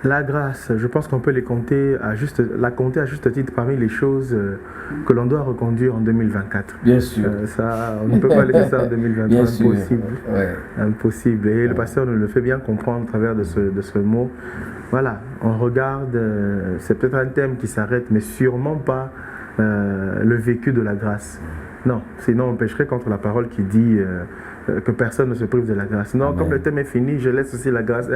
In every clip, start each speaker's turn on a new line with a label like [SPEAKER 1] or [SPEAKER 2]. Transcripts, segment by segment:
[SPEAKER 1] La grâce, je pense qu'on peut la compter à juste titre parmi les choses que l'on doit reconduire en 2024.
[SPEAKER 2] Bien sûr.
[SPEAKER 1] Ça, on ne peut pas laisser ça en 2023,
[SPEAKER 2] bien
[SPEAKER 1] impossible.
[SPEAKER 2] Sûr. Ouais.
[SPEAKER 1] Impossible. Et le pasteur nous le fait bien comprendre à travers de ce mot. Voilà, on regarde, c'est peut-être un thème qui s'arrête, mais sûrement pas le vécu de la grâce. Non, sinon on pécherait contre la parole qui dit que personne ne se prive de la grâce. Non, Amen. Comme le thème est fini, je laisse aussi la grâce.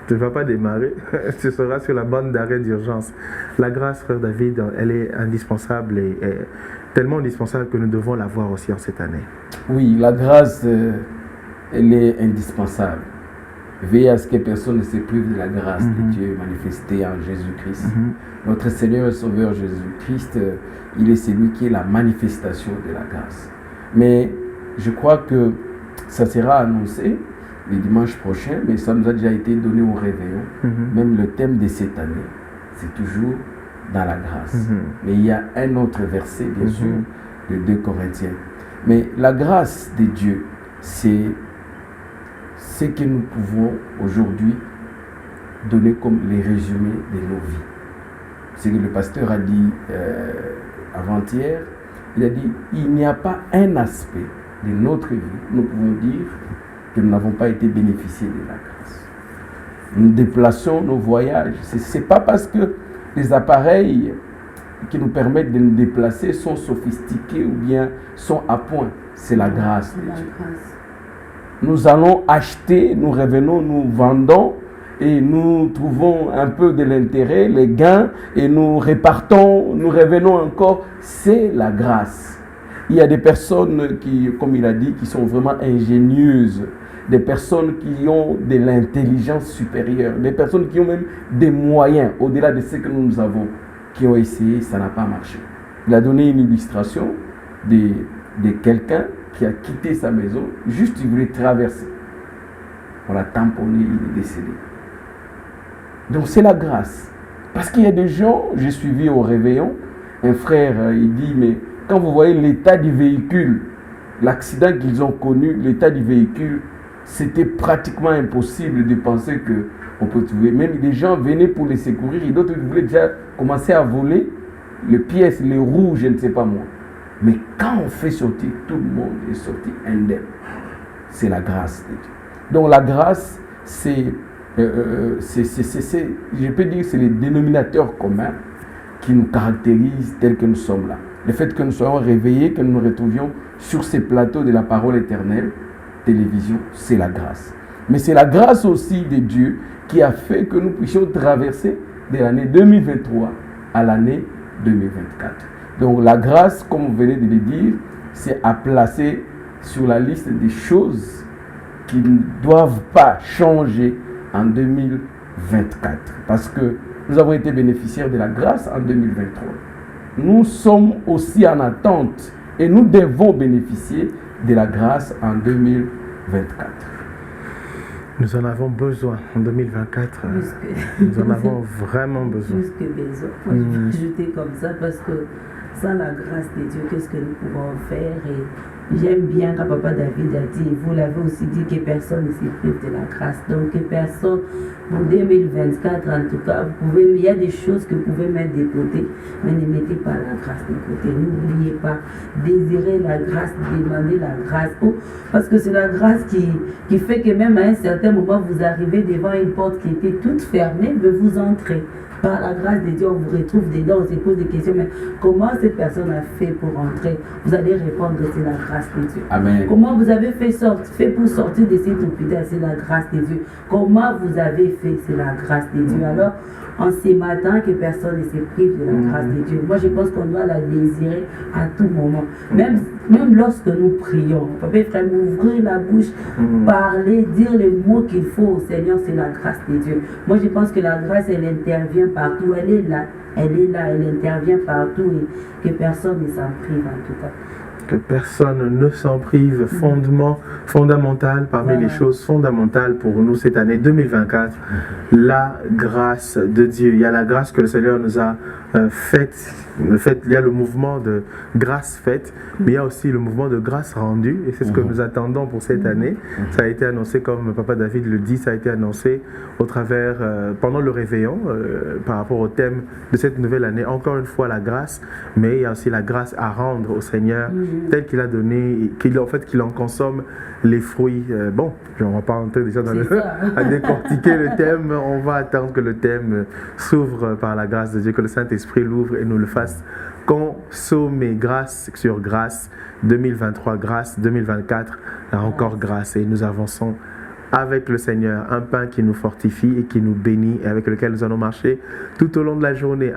[SPEAKER 1] Tu ne vas pas démarrer, tu seras sur la bande d'arrêt d'urgence. La grâce, frère David, elle est indispensable et tellement indispensable que nous devons l'avoir aussi en cette année.
[SPEAKER 2] Oui, la grâce, elle est indispensable. Veillez à ce que personne ne se prive de la grâce de Dieu manifestée en Jésus-Christ. Notre Seigneur et Sauveur Jésus-Christ, il est celui qui est la manifestation de la grâce. Mais je crois que ça sera annoncé le dimanche prochain, mais ça nous a déjà été donné au réveillon. Même le thème de cette année, c'est toujours dans la grâce. Mais il y a un autre verset, bien sûr, de 2 Corinthiens. Mais la grâce de Dieu, c'est ce que nous pouvons aujourd'hui donner comme les résumés de nos vies. C'est que le pasteur a dit avant-hier, il a dit, il n'y a pas un aspect de notre vie, nous pouvons dire, que nous n'avons pas été bénéficiés de la grâce. Nous déplaçons nos voyages. Ce n'est pas parce que les appareils qui nous permettent de nous déplacer sont sophistiqués ou bien sont à point. C'est la grâce de Dieu. Nous allons acheter, nous revenons, nous vendons et nous trouvons un peu de l'intérêt, les gains et nous répartons, nous revenons encore. C'est la grâce. Il y a des personnes qui, comme il a dit, qui sont vraiment ingénieuses, des personnes qui ont de l'intelligence supérieure, des personnes qui ont même des moyens au-delà de ce que nous avons, qui ont essayé, ça n'a pas marché. Il a donné une illustration de quelqu'un qui a quitté sa maison, juste il voulait traverser. On l'a tamponné, il est décédé. Donc c'est la grâce. Parce qu'il y a des gens, j'ai suivi au réveillon, un frère, il dit, mais quand vous voyez l'état du véhicule, l'accident qu'ils ont connu, l'état du véhicule, c'était pratiquement impossible de penser qu'on peut trouver. Même des gens venaient pour les secourir et d'autres voulaient déjà commencer à voler les pièces, les roues, je ne sais pas moi. Mais quand on fait sortir, tout le monde est sorti indemne. C'est la grâce de Dieu. Donc la grâce, je peux dire, c'est le dénominateur commun qui nous caractérise tel que nous sommes là. Le fait que nous soyons réveillés, que nous nous retrouvions sur ces plateaux de la parole éternelle, télévision, c'est la grâce. Mais c'est la grâce aussi de Dieu qui a fait que nous puissions traverser de l'année 2023 à l'année 2024. Donc la grâce, comme vous venez de le dire, c'est à placer sur la liste des choses qui ne doivent pas changer en 2024. Parce que nous avons été bénéficiaires de la grâce en 2023. Nous sommes aussi en attente et nous devons bénéficier de la grâce en 2024.
[SPEAKER 1] Nous en avons besoin en 2024. Nous en avons vraiment besoin.
[SPEAKER 3] Plus que besoin. Moi, je vais ajouter comme ça parce que sans la grâce de Dieu, qu'est-ce que nous pouvons faire? Et j'aime bien quand Papa David a dit, vous l'avez aussi dit, que personne ne se prive de la grâce. Donc, que personne, pour 2024 en tout cas, il y a des choses que vous pouvez mettre de côté, mais ne mettez pas la grâce de côté. N'oubliez pas, désirez la grâce, demandez la grâce. Oh, parce que c'est la grâce qui fait que même à un certain moment, vous arrivez devant une porte qui était toute fermée, mais vous entrez. Par la grâce de Dieu, on vous retrouve dedans, on se pose des questions, mais comment cette personne a fait pour entrer? Vous allez répondre que c'est la grâce de Dieu.
[SPEAKER 2] Amen.
[SPEAKER 3] Comment vous avez fait pour sortir de cet hôpital? C'est la grâce de Dieu. Comment vous avez fait? C'est la grâce de Dieu. Alors, en ce matin, que personne ne se prive de la grâce de Dieu. Moi, je pense qu'on doit la désirer à tout moment. Même lorsque nous prions, papa et frère, ouvrir la bouche, parler, dire les mots qu'il faut au Seigneur, c'est la grâce de Dieu. Moi, je pense que la grâce, elle intervient partout. Elle est là, elle intervient partout et que personne ne s'en prive en tout cas.
[SPEAKER 1] Que personne ne s'en prive. Fondamental parmi les choses fondamentales pour nous cette année 2024, la grâce de Dieu. Il y a la grâce que le Seigneur nous a faite. Il y a le mouvement de grâce faite, mais il y a aussi le mouvement de grâce rendue. Et c'est ce que nous attendons pour cette année. Ça a été annoncé, comme Papa David le dit, ça a été annoncé au travers, pendant le réveillon, par rapport au thème de cette nouvelle année. Encore une fois, la grâce, mais il y a aussi la grâce à rendre au Seigneur, tel qu'il a donné, qu'il en consomme les fruits. Bon, on ne va pas entrer déjà à décortiquer le thème. On va attendre que le thème s'ouvre par la grâce de Dieu, que le Saint-Esprit l'ouvre et nous le fasse consommer grâce sur grâce. 2023, grâce. 2024, encore grâce. Et nous avançons avec le Seigneur, un pain qui nous fortifie et qui nous bénit et avec lequel nous allons marcher tout au long de la journée.